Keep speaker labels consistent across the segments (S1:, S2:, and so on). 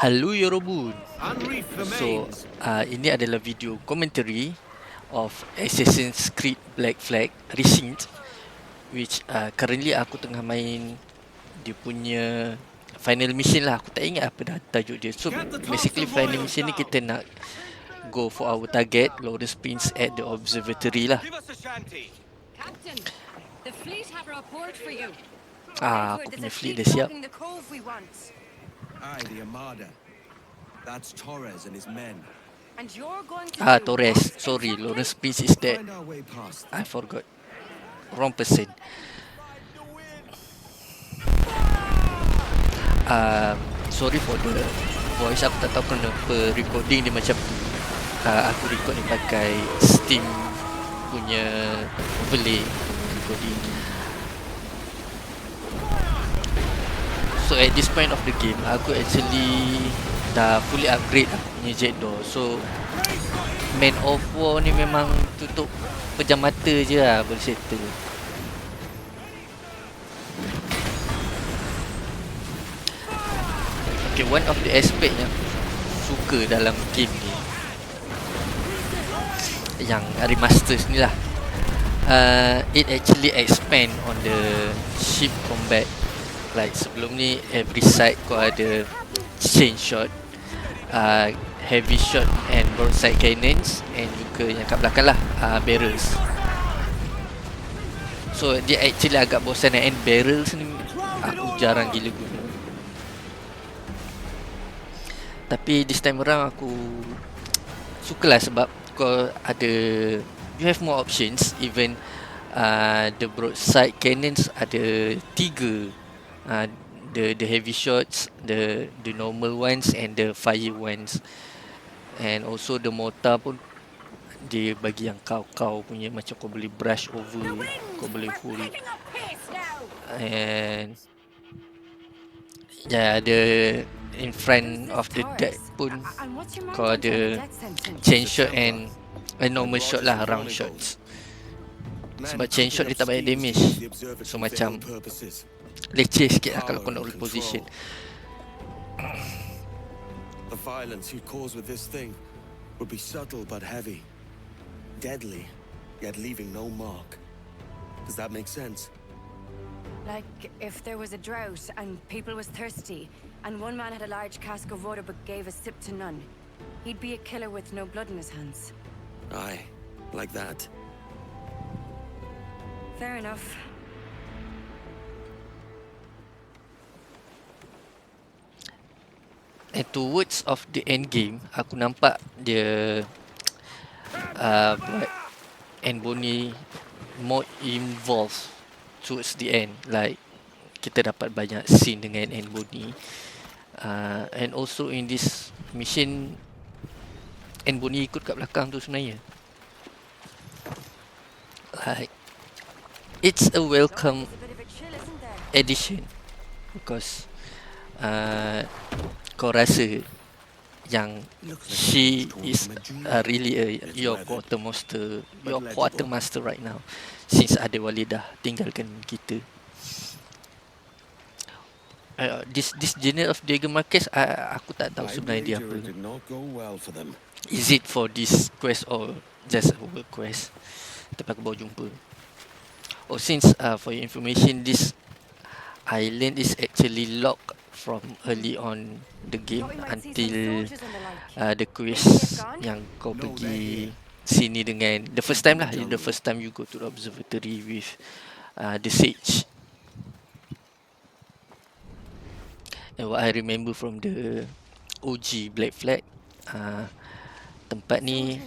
S1: Hello Yorobun.
S2: Unreef
S1: So,
S2: remains.
S1: ini adalah video commentary of Assassin's Creed Black Flag Resynced, which currently aku tengah main dia punya final mission lah. Aku tak ingat apa dah tajuk dia. So
S2: Get the toast
S1: basically
S2: of
S1: final
S2: royals
S1: mission ni
S2: down.
S1: kita nak go for our target, Lawrence Prince at the observatory lah.
S2: Give us a shanty.
S3: Captain, the fleet have a report for you.
S1: Aku
S3: There's a
S1: punya fleet
S3: fleet
S1: dah siap.
S3: blocking the cove we want.
S4: Aye, the Armada. That's Torres and his men.
S3: And you're going to do
S1: Torres.
S3: what
S1: Sorry,
S3: exactly?
S1: Lawrence Prince is dead.
S4: Find our way past.
S1: I forgot. Wrong person. Sorry for the voice. Aku tak tahu kenapa recording dia macam tu. Aku record ni pakai Steam punya overlay recording. So at this point of the game, aku actually dah fully upgrade aku punya jet door. So Man of War ni memang tutup pejam mata je lah boleh settle. Okay, one of the aspect yang aku suka dalam game ni, yang remasters ni lah, it actually expand on the ship combat. Like sebelum ni every side kau ada chain shot, heavy shot and broadside cannons, and juga yang kat belakang lah barrels. So dia actually agak bosan, and barrels ni aku jarang gila guna. Tapi this time around aku sukalah sebab kau ada, you have more options. Even the broadside cannons ada 3, the heavy shots, the normal ones and the fire ones. And also the mortar pun dia bagi yang kau punya, macam kau boleh brush over, kau boleh hold. And the in front of the deck pun kau ada chain shot and a normal shot lah, round shots. Sebab chain shot dia tak banyak damage, so macam leceh sikit lah kalau kau nak reposition.
S4: The violence you'd cause with this thing would be subtle but heavy. Deadly, yet leaving no mark. Does that make sense?
S3: Like if there was a drought and people was thirsty, and one man had a large cask of water but gave a sip to none. He'd be a killer with no blood in his hands.
S4: Aye, like that.
S3: Fair enough.
S1: And towards of the end game, aku nampak dia buat Anbony more involved towards the end. Like kita dapat banyak scene dengan Anbony, and also in this mission Anbony ikut kat belakang tu sebenarnya. Like it's a welcome
S3: It's a bit of a chill, isn't there?
S1: addition, because kau rasa yang she is really your quartermaster right now, since ada Wali dah tinggalkan kita. This genre of Diego Marquez, aku tak tahu sebenarnya dia apa.
S4: Did not go well for them.
S1: Is it for this quest or just a world quest? Tapi aku baru jumpa. Oh, since for your information, this island is actually locked from early on the game until the quest yang kau pergi sini dengan the first time you go to the observatory with the sage. And what I remember from the OG Black Flag, tempat ni,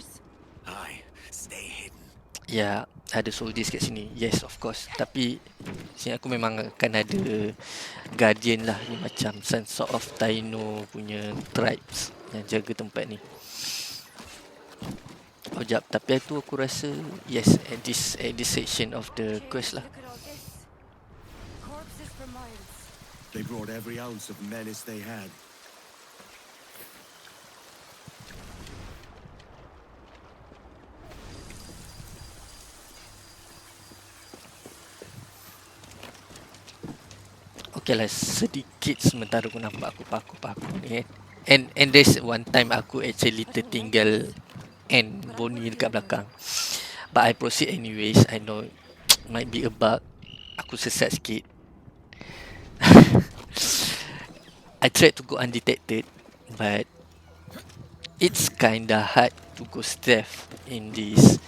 S4: Aye, stay hidden.
S1: ya, ada soldiers kat sini. Yes, of course. Tapi sini aku memang akan ada guardian lah, ni macam some sort of Taino punya tribes yang jaga tempat ni. Oh, jap, tapi itu aku rasa yes, at this section of the quest lah.
S3: Look at all this. Corpses for miles.
S4: They brought every ounce of menace they had.
S1: Okay lah, sedikit sementara aku nampak aku paku ni kan. And there's one time aku actually tertinggal and Bonnie dekat belakang. But I proceed anyways. I know might be a bug. Aku sesat sikit. I tried to go undetected, but it's kinda hard to go stealth in this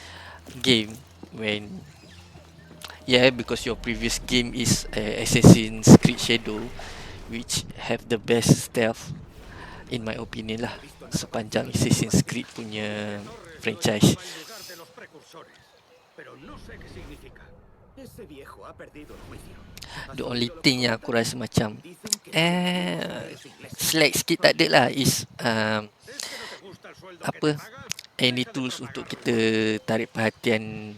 S1: game when because your previous game is Assassin's Creed Shadow, which have the best stealth in my opinion lah sepanjang Assassin's Creed punya franchise. The only thing yang aku rasa macam slack sikit tak ada lah is any tools untuk kita tarik perhatian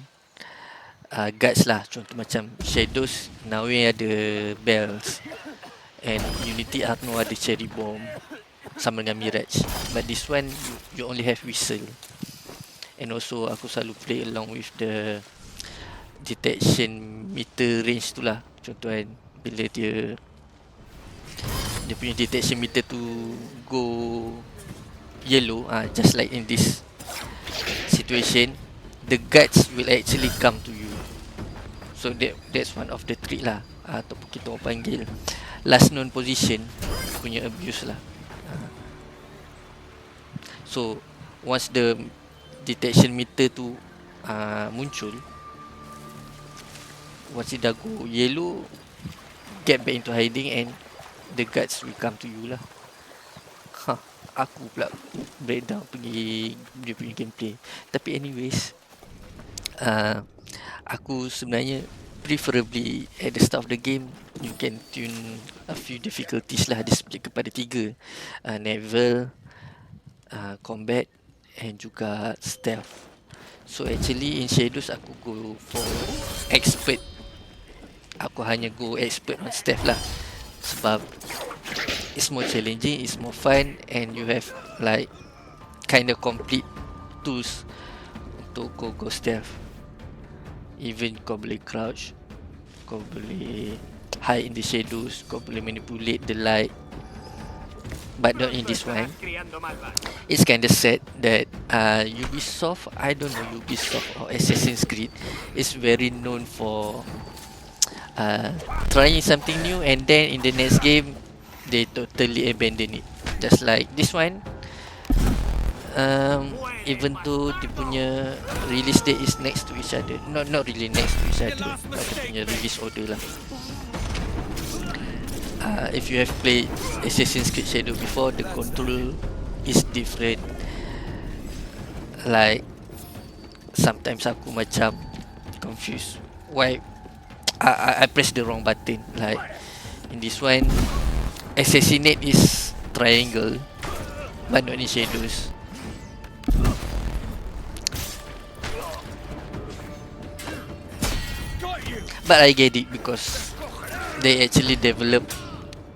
S1: guards lah. Contoh macam Shadows, Nawe ada bells, and Unity Arno ada cherry bomb sama dengan Mirage. But this one you only have whistle. And also aku selalu play along with the detection meter range tu lah. Contoh kan, bila dia punya detection meter tu go yellow, just like in this situation, the guards will actually come to you. So that's one of the trick lah, ataupun kita orang panggil last known position punya abuse lah. So once the detection meter tu muncul, once it dah go yellow, get back into hiding and the guards will come to you lah. Aku pula breakdown pergi dia punya gameplay. Tapi anyways, aku sebenarnya preferably at the start of the game you can tune a few difficulties lah. Dia split kepada 3, naval, combat and juga stealth. So actually in Shadows aku go for expert. Aku hanya go expert on stealth lah, sebab it's more challenging, it's more fun, and you have like kind of complete tools untuk go stealth. Even kau boleh crouch, kau boleh hide in the shadows, kau boleh manipulate the light. But not in this one. It's kind of sad that Ubisoft, I don't know, Ubisoft or Assassin's Creed is very known for trying something new, and then in the next game they totally abandon it. Just like this one, even though dia punya release date is next to each other, not really next to each other, but dia punya release order lah. If you have played Assassin's Creed Shadow before, the control is different. Like sometimes aku macam confused why I press the wrong button. Like in this one, assassinate is triangle, but not in Shadows. But I get it because they actually develop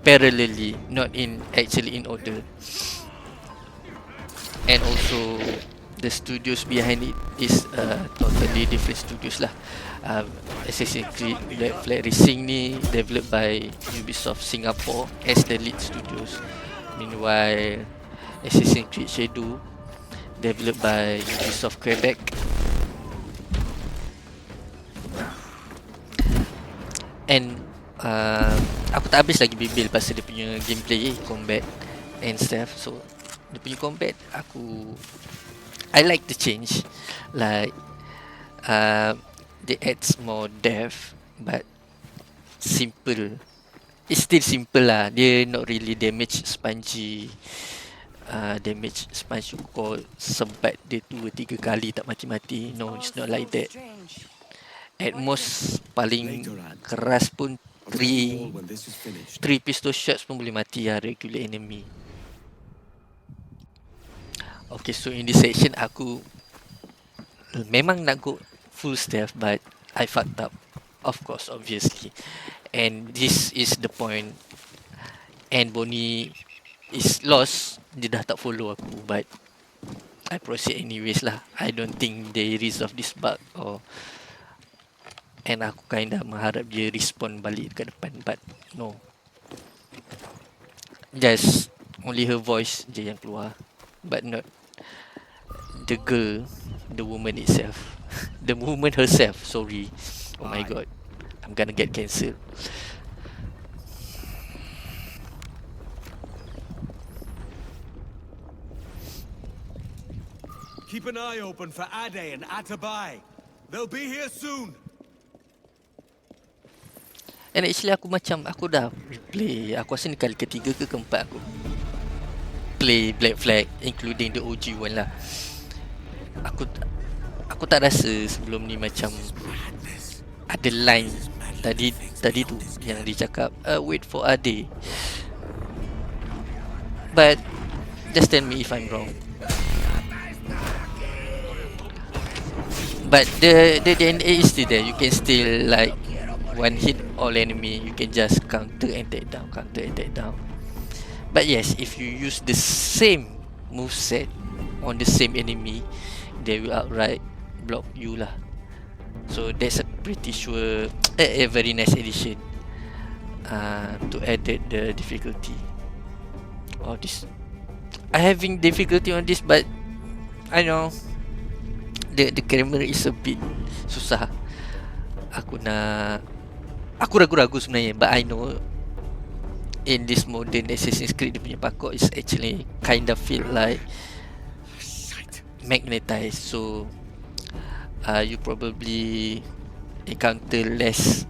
S1: parallelly, not in actually in order. And also the studios behind it is totally different studios lah. Assassin's Creed Black Resynced ni developed by Ubisoft Singapore as the lead studios. Meanwhile Assassin's Creed Shadow developed by Ubisoft Quebec. And aku tak habis lagi bebel pasal dia punya gameplay, combat and stuff. So dia punya combat I like the change. Like they adds more depth, but simple. It's still simple lah. Dia not really damage spongy. Damage sponge kau sebat dia 2-3 kali tak mati-mati. No, it's not like that. At most paling keras pun 3 pistol shots pun boleh mati lah regular enemy. Okay, so in this section aku memang nak go full stealth, but I fucked up, of course, obviously. And this is the point. And Bonnie is lost. Dia dah tak follow aku, but I proceed anyways lah. I don't think they resolve this bug and aku kinda mengharap dia respawn balik dekat depan, but no. Just only her voice je yang keluar, but not the girl, the woman itself. The woman herself, sorry. Oh my
S4: Aye.
S1: god, I'm gonna get cancelled.
S4: Keep an eye open for Ade and Atabai. They'll be here soon.
S1: And actually aku dah play, aku rasa ni kali ketiga ke keempat aku play Black Flag, including the OG one lah. Aku tak rasa sebelum ni macam ada line tadi tu yang dia cakap wait for Ade. But just tell me if I'm wrong. But the DNA is still there. You can still like one hit all enemy. You can just counter and take down, counter and take down. But yes, if you use the same moveset on the same enemy, they will outright block you lah. So that's a pretty sure a very nice addition to added the difficulty. Oh, this I having difficulty on this, but I know the camera is a bit susah. Aku ragu-ragu sebenarnya, but I know in this modern Assassin's Creed dia punya parkour is actually kind of feel like magnetized, so you probably encounter less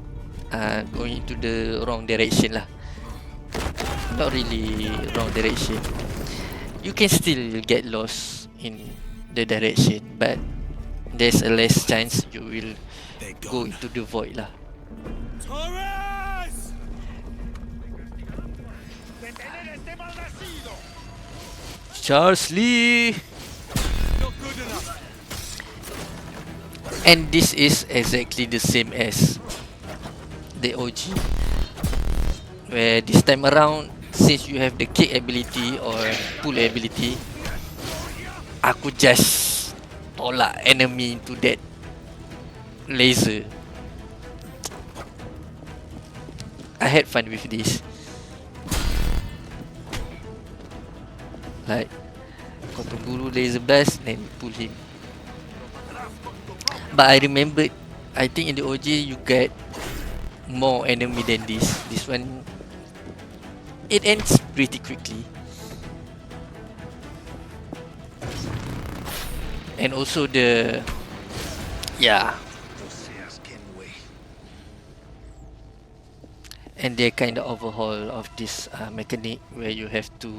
S1: going into the wrong direction lah. Not really wrong direction. You can still get lost in the direction, but there's a less chance you will go into the void lah.
S4: Torres!
S1: Charles Lee!
S4: Not good enough.
S1: And this is exactly the same as the OG, where this time around, since you have the kick ability or pull ability, aku just tolak enemy into that laser. I had fun with this. Like, kau tunggu dulu laser blast, then pull him. But I remembered, I think in the OG you get more enemy than this. This one, it ends pretty quickly. And also the, yeah, and they kind of overhaul of this mechanic where you have to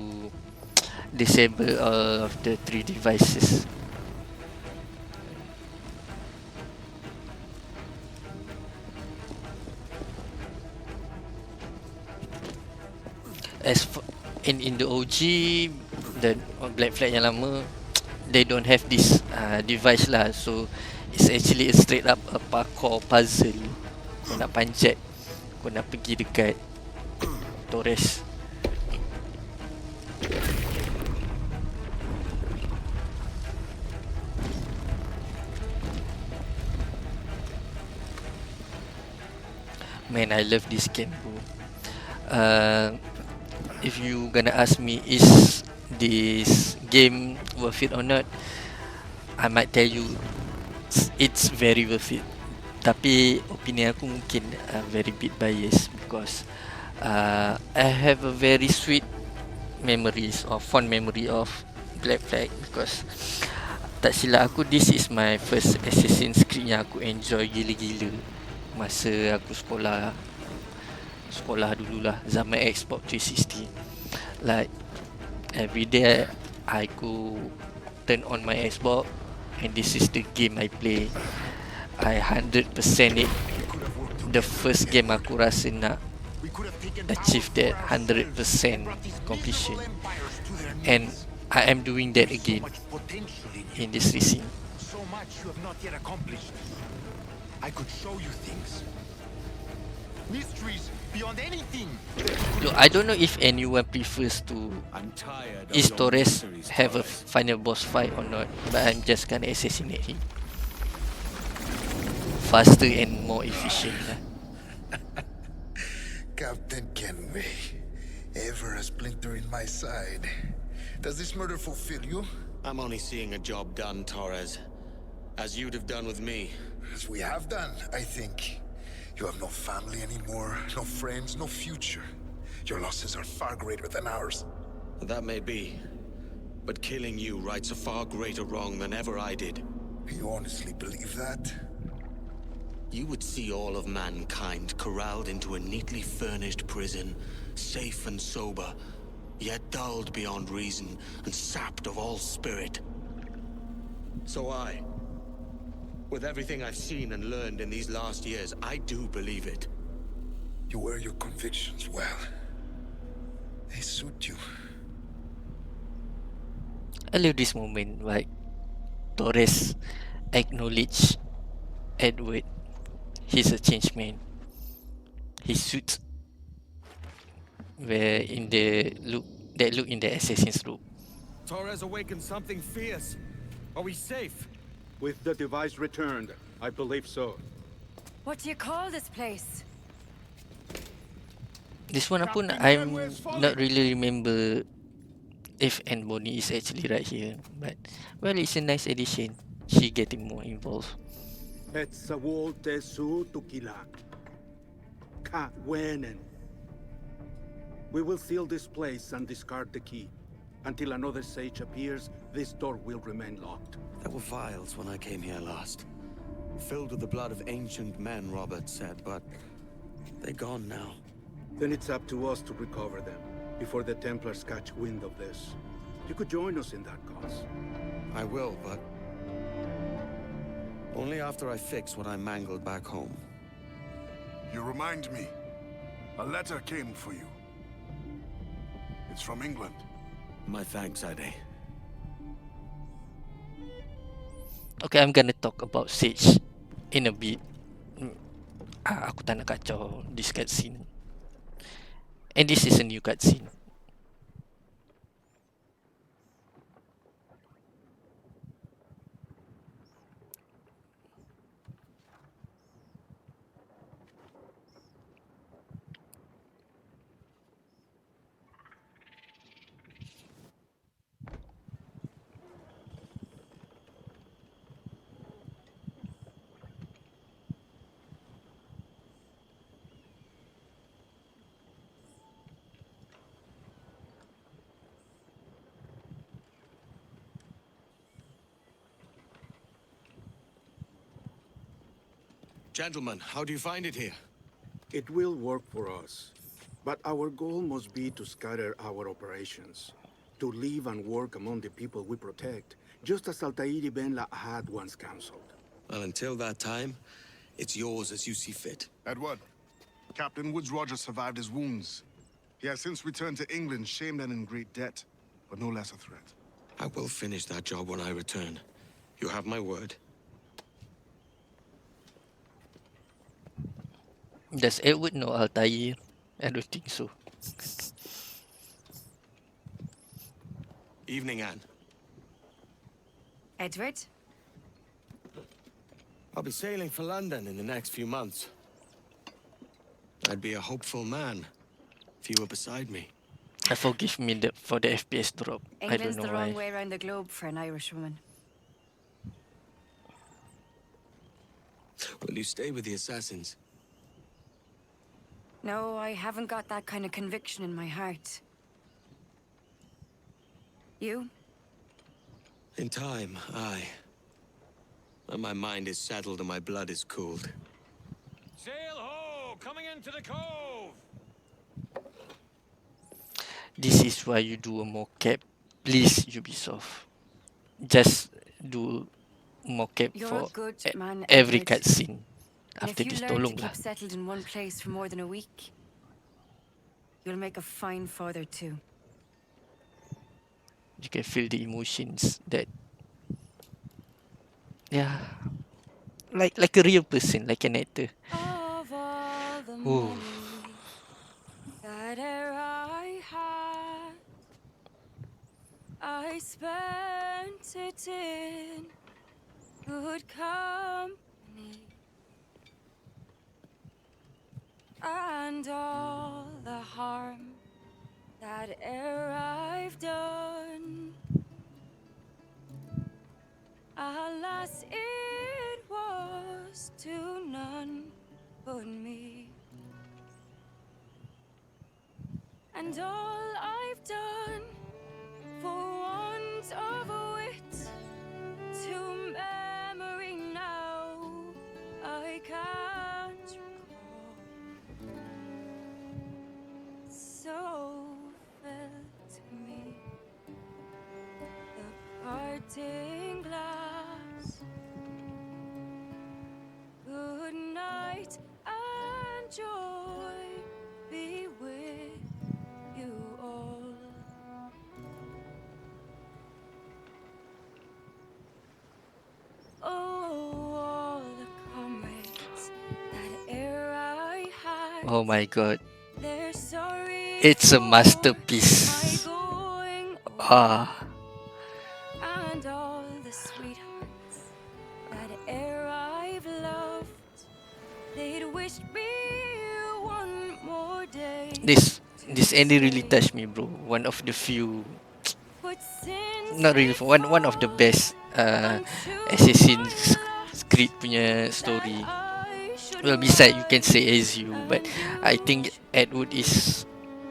S1: disable all of the 3 devices. As for in the OG, the Black Flag yang lama, they don't have this device lah, so it's actually a straight up a parkour puzzle. Kau nak panjat, kau nak pergi dekat Torres. Man, I love this game, bro. If you gonna ask me, is this game worth it or not, I might tell you it's very worth it. Tapi opinion aku mungkin very bit biased because I have a very sweet memories or fond memory of Black Flag because tak silap aku, this is my first Assassin's Creed yang aku enjoy gila-gila masa aku sekolah dululah, zaman Xbox 360. Like every day I go turn on my Xbox and this is the game I play. I 100% it. The first game aku rasa nak achieve that 100% completion, and I am doing that again in this Resynced.
S2: So much you have not yet accomplished. I could show you things. Mysteries beyond anything.
S1: Look, I don't know if anyone prefers to
S4: I'm tired of
S1: is
S4: your
S1: Torres
S4: mysteries,
S1: have a
S4: Torres.
S1: final boss fight or not, but I'm just gonna assassinate him faster and more efficient lah.
S2: Captain Kenway,
S5: Ever a splinter in my side. Does this murder fulfill you?
S4: I'm only seeing a job done, Torres. As you'd have done with me.
S5: As we have done, I think. You have no family anymore, no friends, no future. Your losses are far greater than ours.
S4: That may be. But killing you rights a far greater wrong than ever I did.
S5: You honestly believe that?
S4: You would see all of mankind corralled into a neatly furnished prison, safe and sober, yet dulled beyond reason and sapped of all spirit. So with everything I've seen and learned in these last years, I do believe it.
S5: You wear your convictions well. They suit you.
S1: I love this moment, like Torres acknowledge Edward. He's a changed man. His suit, where in the look in the assassin's robe.
S2: Torres awakened something fierce. Are we safe?
S6: With the device returned, I believe so.
S3: What do you call this place?
S1: This one pun I'm not really remember if and Bonnie is actually right here, but well, it's a nice addition. She getting more involved.
S6: Etsawolte su tukila. Ka wenen. We will seal this place and discard the key. Until another sage appears, this door will remain locked.
S4: There were vials when I came here last. Filled with the blood of ancient men, Robert said, but they're gone now.
S6: Then it's up to us to recover them, before the Templars catch wind of this. You could join us in that cause.
S4: I will, but only after I fix what I mangled back home.
S7: You remind me. A letter came for you. It's from England.
S4: My thanks, Ade.
S1: Okay, I'm gonna talk about Sage in a bit. Aku tak nak kacau this cutscene. And this is a new cutscene.
S4: Gentlemen, how do you find it here?
S6: It will work for us. But our goal must be to scatter our operations. To live and work among the people we protect, just as Altair Ben La had once counseled.
S4: Well, until that time, it's yours as you see fit.
S7: Edward, Captain Woods Rogers survived his wounds. He has since returned to England, shamed and in great debt, but no less a threat.
S4: I will finish that job when I return. You have my word.
S1: Does Edward know Altair? I don't think so.
S4: Evening, Anne.
S3: Edward?
S4: I'll be sailing for London in the next few months. I'd be a hopeful man if you were beside me.
S1: Forgive me for the FPS drop. I don't
S3: England's
S1: know
S3: the wrong
S1: why.
S3: way around the globe for an Irish woman.
S4: Will you stay with the assassins?
S3: No, I haven't got that kind of conviction in my heart. You?
S4: In time, aye. When my mind is settled and my blood is cooled.
S2: Sail ho! Coming into the cove!
S1: This is why you do a mocap. Please, Ubisoft. Just do mocap
S3: You're
S1: for
S3: a good man,
S1: every
S3: Edward.
S1: cutscene.
S3: And
S1: After
S3: if
S1: this,
S3: you learn to
S1: tolonglah.
S3: keep settled in one place for more than a week, you'll make a fine father too.
S1: You can feel the emotions that, yeah, like a real person, like an actor.
S3: Of all the
S1: Ooh.
S3: money that e'er I had, I spent it in good company. And all the harm that ere I've done. Alas, it was to none but me. And all I've done for want of wit to memory now I can't recall. So fell to me the parting glass. Good night and joy be with you all. Oh, all the comrades that ere I had,
S1: Oh my god,
S3: they're sorry
S1: it's a
S3: for
S1: masterpiece.
S3: my going on.
S1: Ah,
S3: And all the sweethearts that ere I've loved, they'd wish me one more day.
S1: this
S3: to
S1: ending really
S3: stay.
S1: touched me, bro. One of the few,
S3: But since
S1: not really,
S3: it
S1: one of the best
S3: unto
S1: Assassin's
S3: my last
S1: Creed punya
S3: that
S1: story.
S3: I should
S1: Well, beside you can
S3: write
S1: say Ezio, but
S3: and
S1: I
S3: you
S1: think Edward is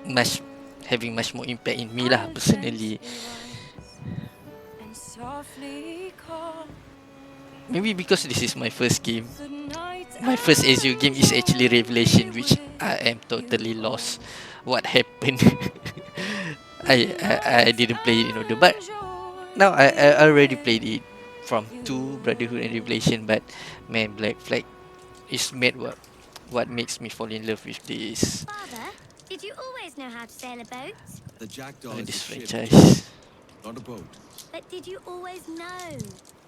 S1: much having much more impact in me lah
S3: I'll
S1: personally.
S3: gently rise and softly call.
S1: Maybe because this is my first game.
S3: Good night
S1: My first Ezio
S3: and
S1: game is actually
S3: joy
S1: Revelation,
S3: be
S1: which
S3: with
S1: I am totally
S3: you
S1: lost.
S3: all.
S1: What happened?
S3: Good
S1: I
S3: night
S1: didn't play it in order, but
S3: and joy
S1: now I
S3: be
S1: already
S3: with
S1: played it from
S3: you
S1: 2
S3: all.
S1: Brotherhood and Revelation. But man, Black Flag is made what makes me fall in love with this
S8: Father, did you always know how to sail a boat?
S4: The Jackdaw is a
S1: this
S4: ship,
S1: franchise.
S4: not a boat.
S8: But did you always know?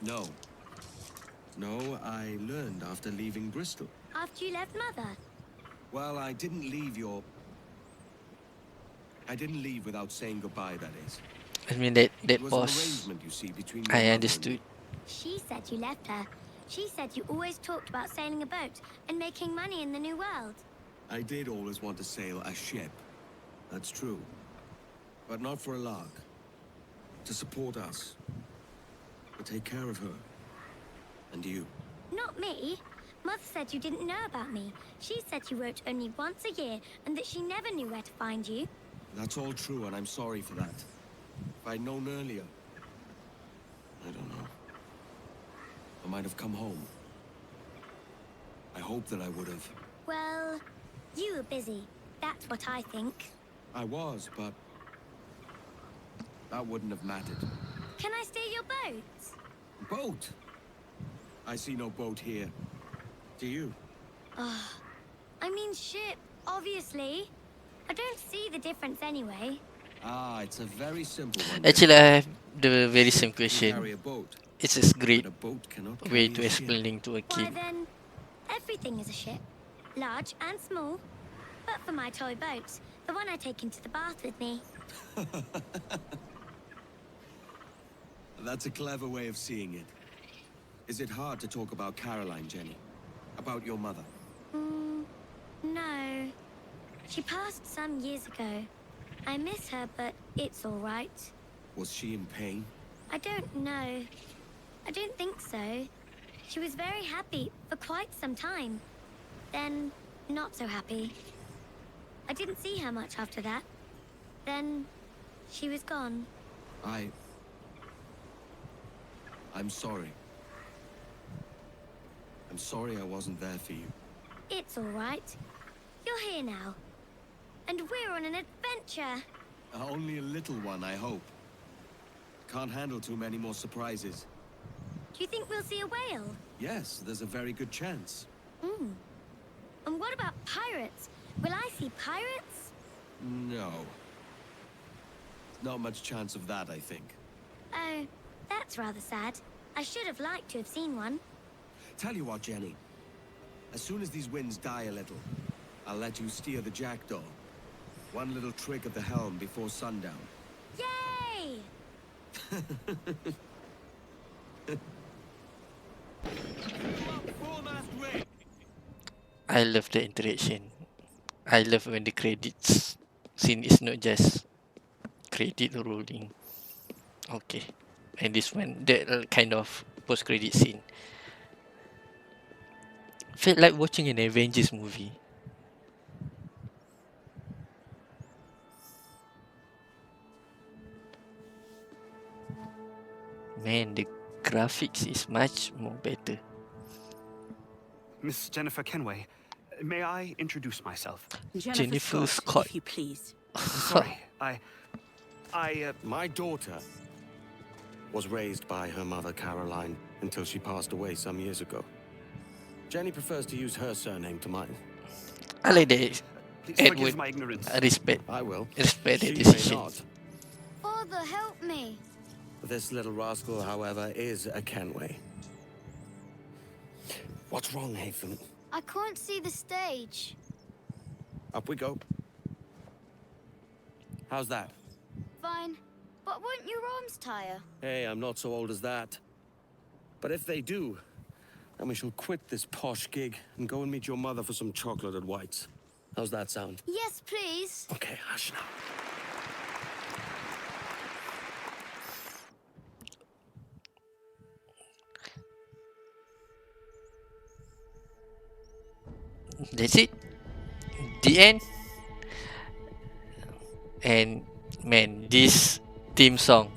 S4: No. No, I learned after leaving Bristol.
S8: After you left Mother?
S4: Well, I didn't leave without saying goodbye, that is.
S1: I mean that
S4: It was an
S1: pause.
S4: arrangement, you see, between your
S1: I
S4: mother and
S1: understood.
S4: me.
S8: She said you left her. She said you always talked about sailing a boat and making money in the New World.
S4: I did always want to sail a ship. That's true. But not for a lark. To support us. To take care of her. And you.
S8: Not me. Mother said you didn't know about me. She said you wrote only once a year and that she never knew where to find you.
S4: That's all true, and I'm sorry for that. If I'd known earlier... I don't know. I might have come home. I hope that I would have.
S8: Well, you were busy. That's what I think.
S4: I was, but... that wouldn't have mattered.
S8: Can I steal your boat?
S4: Boat? I see no boat here. Do you?
S8: I mean ship, obviously. I don't see the difference anyway.
S4: Ah, it's a very simple one.
S1: Actually, I have the very same
S4: You can carry
S1: question.
S4: a boat,
S1: It's a great
S4: but a boat cannot
S1: way
S4: carry
S1: to
S4: a ship.
S1: explaining to a
S8: Why
S1: kid.
S8: then, everything is a ship. Large and small. But for my toy boat, the one I take into the bath with me.
S4: That's a clever way of seeing it. Is it hard to talk about Caroline, Jenny? About your mother?
S8: No. She passed some years ago. I miss her, but it's all right.
S4: Was she in pain?
S8: I don't know. I don't think so. She was very happy for quite some time. Then, not so happy. I didn't see her much after that. Then, she was gone.
S4: I'm sorry. I'm sorry I wasn't there for you.
S8: It's all right. You're here now. And we're on an adventure.
S4: Only a little one, I hope. Can't handle too many more surprises.
S8: Do you think we'll see a whale?
S4: Yes, there's a very good chance.
S8: And what about pirates? Will I see pirates?
S4: No. Not much chance of that, I think.
S8: Oh, that's rather sad. I should have liked to have seen one.
S4: Tell you what, Jenny. As soon as these winds die a little, I'll let you steer the Jackdaw. One little trick of the helm before sundown.
S8: Yay!
S1: I love the interaction. I love when the credits scene is not just credit rolling. Okay. And this one, that kind of post-credit scene. Felt like watching an Avengers movie. Man, the graphics is much more better.
S9: Miss Jennifer Kenway, may I introduce myself?
S1: Jennifer Scott.
S10: if you please.
S9: I'm sorry,
S4: My daughter was raised by her mother, Caroline, until she passed away some years ago. Jenny prefers to use her surname to mine.
S1: I like that.
S9: please
S1: Edward,
S9: forgive my ignorance.
S1: respect.
S4: I will.
S1: Respect
S4: She
S1: the
S4: may
S1: decision.
S4: not.
S8: Father, help me.
S4: This little rascal, however, is a Kenway. What's wrong, Hafen?
S8: I can't see the stage.
S4: Up we go. How's that?
S8: Fine. But won't your arms tire?
S4: Hey, I'm not so old as that. But if they do, then we shall quit this posh gig and go and meet your mother for some chocolate at White's. How's that sound?
S8: Yes, please.
S4: Okay, hush now.
S1: That's it. The end. And man, this theme song,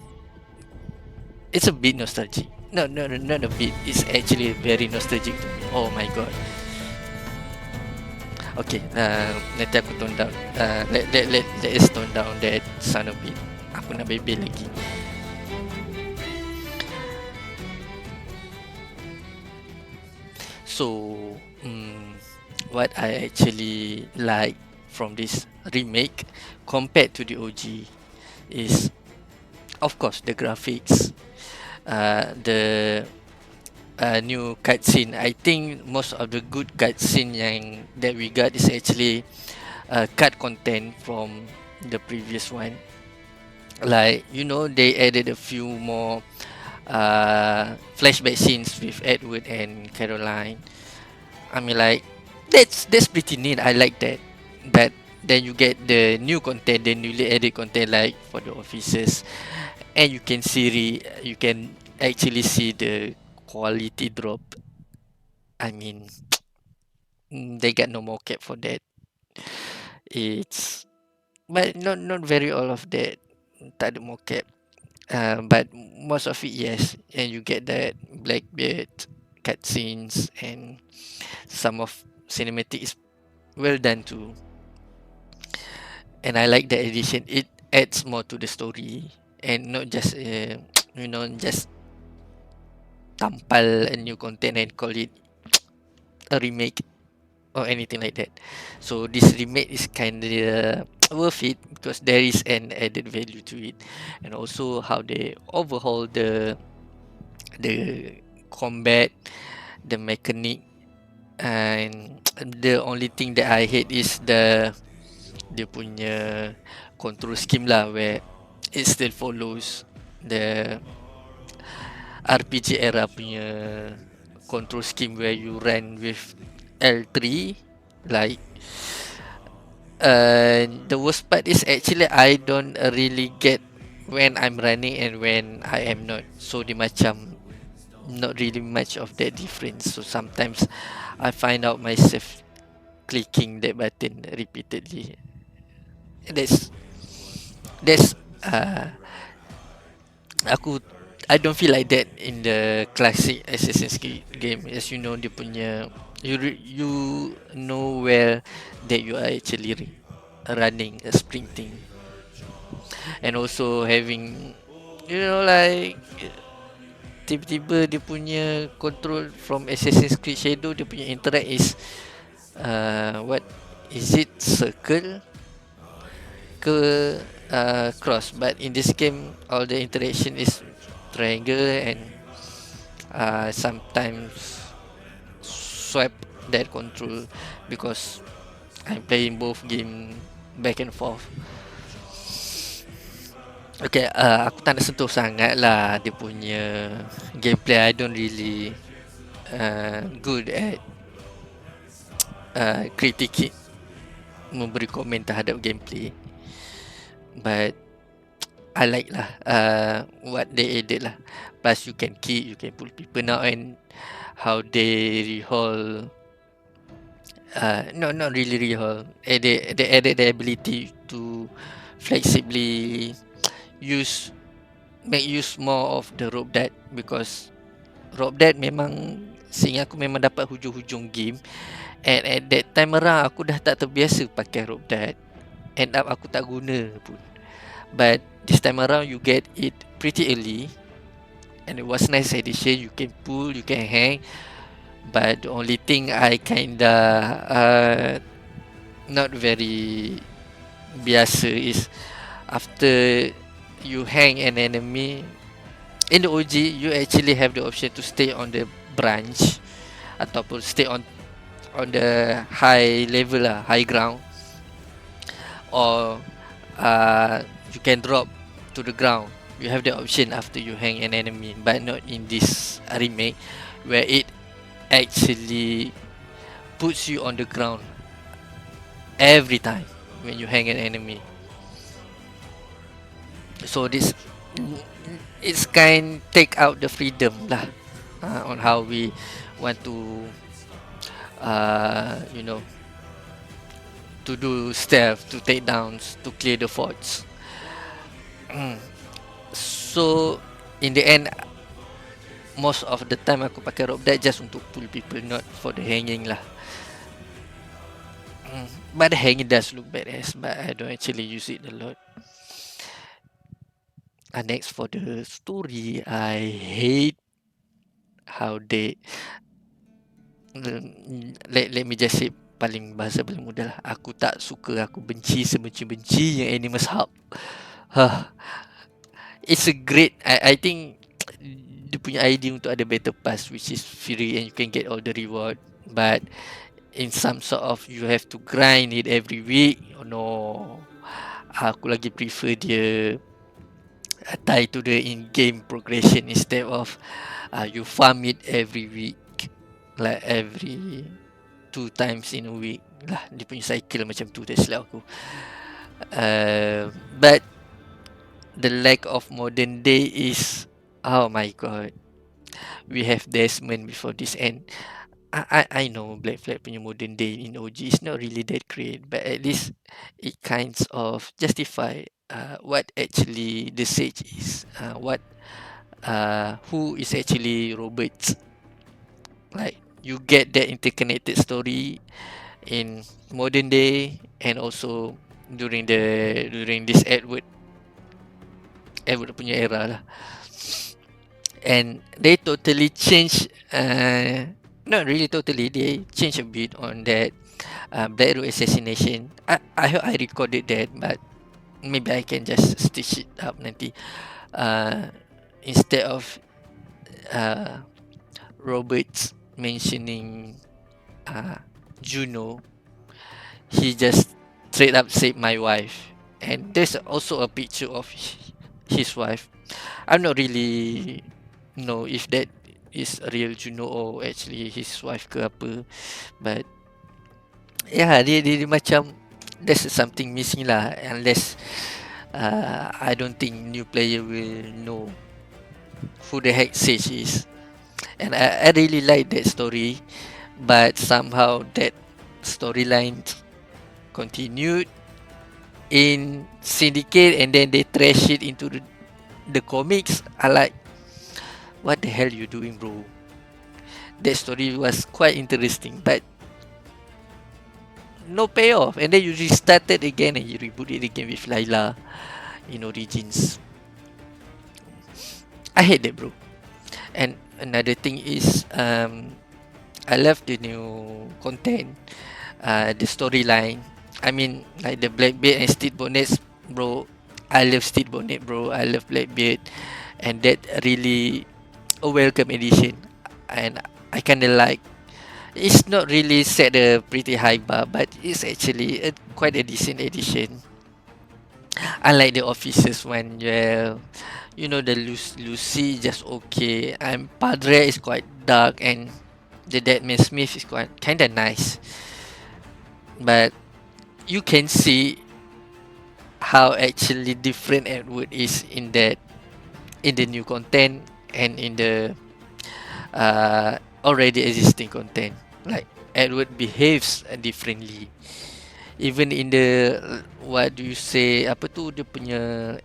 S1: it's a bit nostalgic. No, not a bit. It's actually very nostalgic to me. Oh my god. Okay, nanti aku tone down. Let us tone down that sound a bit. Aku nak bebel lagi. So, what I actually like from this remake compared to the OG is, of course, the graphics, the new cutscene. I think most of the good cutscene that we got is actually cut content from the previous one. Like, you know, they added a few more flashback scenes with Edward and Caroline. I mean, like, that's pretty neat. I like that. But then you get the new content, the newly added content, like for the officers, and you can actually see the quality drop. I mean, they got no more cap for that. But not very all of that. Tak ada more cap. But most of it, yes. And you get that Blackbeard cutscenes, and some of cinematic is well done too. And I like the addition. It adds more to the story, and not just just tampal a new content and call it a remake or anything like that. So this remake is kind of worth it because there is an added value to it, and also how they overhaul the combat, the mechanic. And the only thing that I hate is dia punya control scheme lah, where it still follows the RPG era punya control scheme, where you run with L3. Like, the worst part is actually I don't really get when I'm running and when I am not. So dia macam not really much of that difference. So sometimes I find out myself clicking that button repeatedly. That's I don't feel like that in the classic Assassin's Creed game. As you know, dia punya you know where that you are actually running, sprinting, and also having, you know, like tiba-tiba dia punya control from Assassin's Creed Shadow, dia punya interact is what is it, circle ke cross, but in this game all the interaction is triangle, and sometimes swipe that control because I'm playing both game back and forth. Okay, aku tak nak sentuh sangat lah dia punya gameplay. I don't really good at critiquing, memberi komen terhadap gameplay. But I like lah what they added lah. Plus you can kick, you can pull people now, and how they rehaul. No, not really rehaul. They added the ability to flexibly make use more of the rope dart, because rope dart memang seingat aku memang dapat hujung-hujung game, and at that time around aku dah tak terbiasa pakai rope dart. End up aku tak guna pun. But this time around you get it pretty early, and it was nice addition. You can pull, you can hang, but the only thing I kinda not very biasa is after you hang an enemy in the OG, you actually have the option to stay on the branch ataupun stay on the high level lah, high ground, or you can drop to the ground. You have the option after you hang an enemy, but not in this remake, where it actually puts you on the ground every time when you hang an enemy. So this, it's kind take out the freedom lah on how we want to you know, to do stealth, to take downs, to clear the forts. So in the end, most of the time aku pakai rope dart just untuk pull people, not for the hanging lah. But the hanging does look badass, but I don't actually use it a lot. Next, for the story, I hate how they let me just say paling bahasa paling mudah lah. Aku tak suka, aku benci sebenci-benci yang Animus Hub. It's a great, I think dia punya idea untuk ada battle pass which is free and you can get all the reward, but in some sort of you have to grind it every week. Oh no, aku lagi prefer dia tie to the in-game progression instead of you farm it every week, like every 2 times in a week lah. Dia punya cycle macam tu, tak silap aku. But the lack of modern day is, oh my god. We have Desmond before this, and I know Black Flag punya modern day in OG is not really that great, but at least it kinds of justify what actually the Sage is, who is actually Roberts. Like, you get that interconnected story in modern day and also during this Edward punya era lah. And they totally change, not really totally, they change a bit on that Black Road assassination. I hope I recorded that, but maybe I can just stitch it up nanti. Instead of Roberts mentioning Juno, he just straight up said my wife, and there's also a picture of his wife. I'm not really know if that is a real Juno or actually his wife ke apa, but yeah, dia macam there's something missing lah, unless I don't think new player will know who the heck Sage is. And I really like that story, but somehow that storyline continued in Syndicate and then they trash it into the comics. I like, what the hell you doing, bro? That story was quite interesting, but no payoff. And then you restarted again and you reboot it again with Layla in Origins. I hate that, bro. And another thing is, I love the new content, the storyline. I mean, like the Blackbeard and Steel Bonnets, bro. I love Steel Bonnet, bro. I love Blackbeard, and that really a welcome addition. And I kinda like. It's not really set a pretty high bar, but it's actually quite a decent addition. Unlike the Officers one, well, you know, the Lucy just okay, and Padre is quite dark, and the Deadman Smith is quite kinda nice. But you can see how actually different Edward is in the new content and in the already existing content. Like Edward behaves differently. Even in the what do you say, apa tu dia punya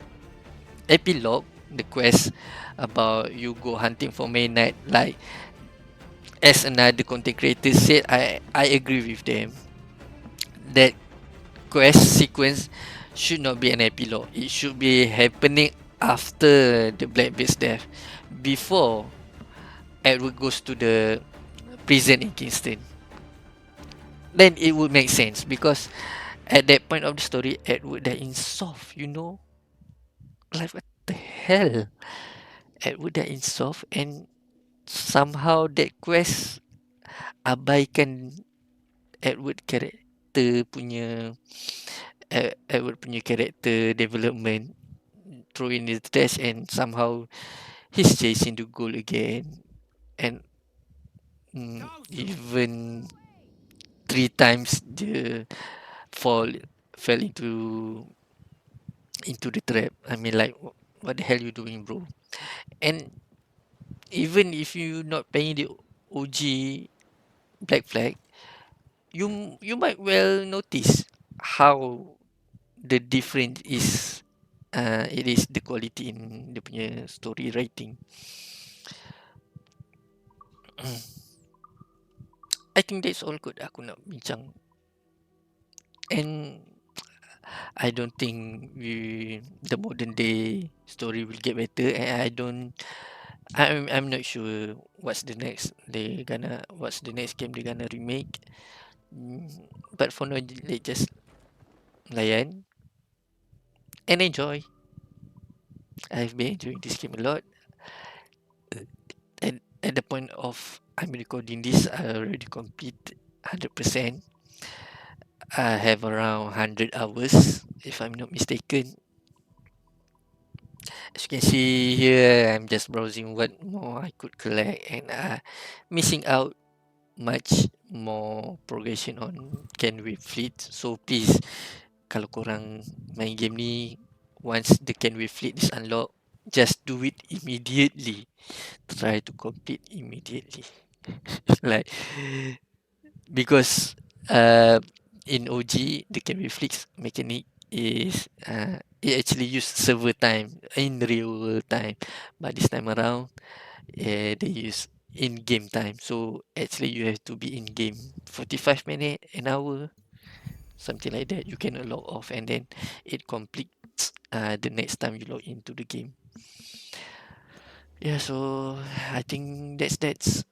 S1: epilogue, the quest about you go hunting for midnight, like as another content creator said, I agree with them that quest sequence should not be an epilogue. It should be happening after the Blackbeard's death, before Edward goes to the prison in Kingston. Then it would make sense, because at that point of the story, Edward died in soft, you know? Like, what the hell? Edward died in soft, and somehow that quest abaikan Edward character punya Edward punya character development, throw in the trash, and somehow he's chasing the goal again, and even 3 times the fall fell into the trap. I mean, like, what the hell you doing, bro? And even if you not playing the OG Black Flag, you might well notice how the difference is. It is the quality in the punya story writing. I think that's all good aku nak bincang. And I don't think the modern day story will get better, and I'm not sure what's the next game they gonna remake. But for now, let's just layan and enjoy. I've been enjoying this game a lot. And at the point of I'm recording this, I already complete 100%. I have around 100 hours, if I'm not mistaken. As you can see here, I'm just browsing what more I could collect, and missing out much more progression on Kenway Fleet. So please, kalau korang main game ni, once the Kenway Fleet is unlocked, just do it immediately. Try to complete immediately. Like, because in OG, the Kenway Fleet mechanic is it actually use server time in real world time, but this time around they use in-game time. So actually you have to be in game 45 minutes, an hour, something like that. You cannot log off, and then it completes the next time you log into the game. Yeah, so I think that's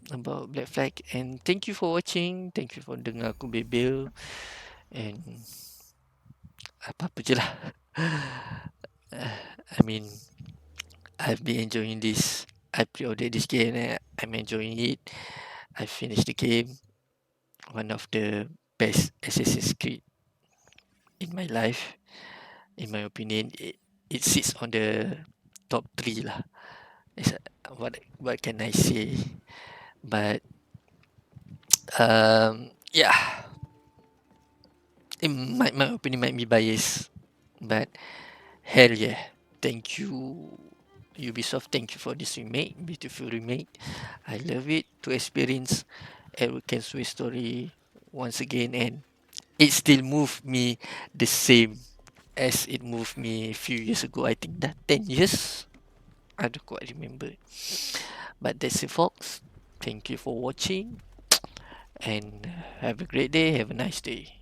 S1: about Black Flag, and thank you for watching. Thank you for dengar aku bebel, and apa-apa je lah. I mean, I've been enjoying this. I pre-ordered this game and I'm enjoying it. I finished the game. One of the best Assassin's Creed in my life. In my opinion, it sits on the top 3 lah. What can I say? But yeah, in my opinion might be biased, but hell yeah, thank you Ubisoft, thank you for this remake, beautiful remake. I love it to experience Edward Kenway's story once again, and it still moved me the same as it moved me a few years ago. I think that 10 years, I don't quite remember. But that's it, folks. Thank you for watching, and have a great day, have a nice day.